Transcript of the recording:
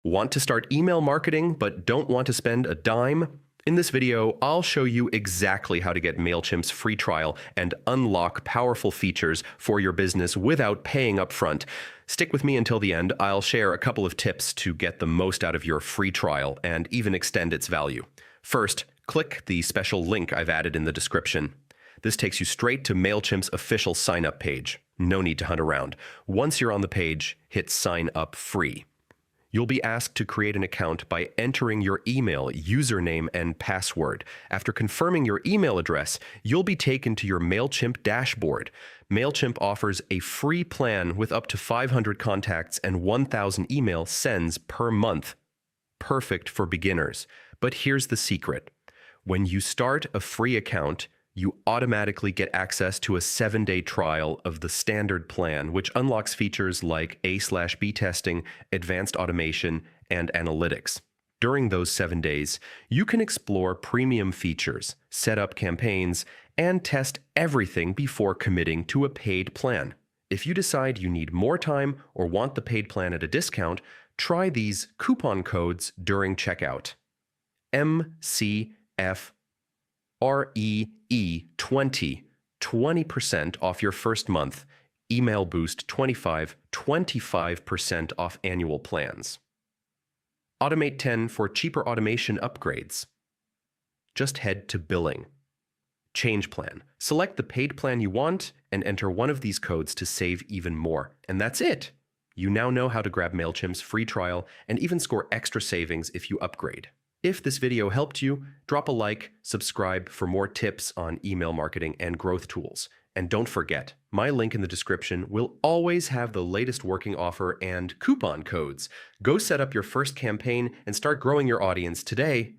Want to start email marketing but don't want to spend a dime? In this video, I'll show you exactly how to get Mailchimp's free trial and unlock powerful features for your business without paying upfront. Stick with me until the end. I'll share a couple of tips to get the most out of your free trial and even extend its value. First, click the special link I've added in the description. This takes you straight to Mailchimp's official sign-up page. No need to hunt around. Once you're on the page, hit Sign Up Free. You'll be asked to create an account by entering your email, username, and password. After confirming your email address, you'll be taken to your Mailchimp dashboard. Mailchimp offers a free plan with up to 500 contacts and 1,000 email sends per month. Perfect for beginners. But here's the secret. When you start a free account, you automatically get access to a 7-day trial of the standard plan, which unlocks features like A/B testing, advanced automation, and analytics. During those 7 days, you can explore premium features, set up campaigns, and test everything before committing to a paid plan. If you decide you need more time or want the paid plan at a discount, try these coupon codes during checkout. MCF REE20, 20% off your first month. Email Boost 25% off annual plans. Automate 10 for cheaper automation upgrades. Just head to Billing. Change plan. Select the paid plan you want and enter one of these codes to save even more. And that's it. You now know how to grab Mailchimp's free trial and even score extra savings if you upgrade. If this video helped you, drop a like, subscribe for more tips on email marketing and growth tools. And don't forget, my link in the description will always have the latest working offer and coupon codes. Go set up your first campaign and start growing your audience today.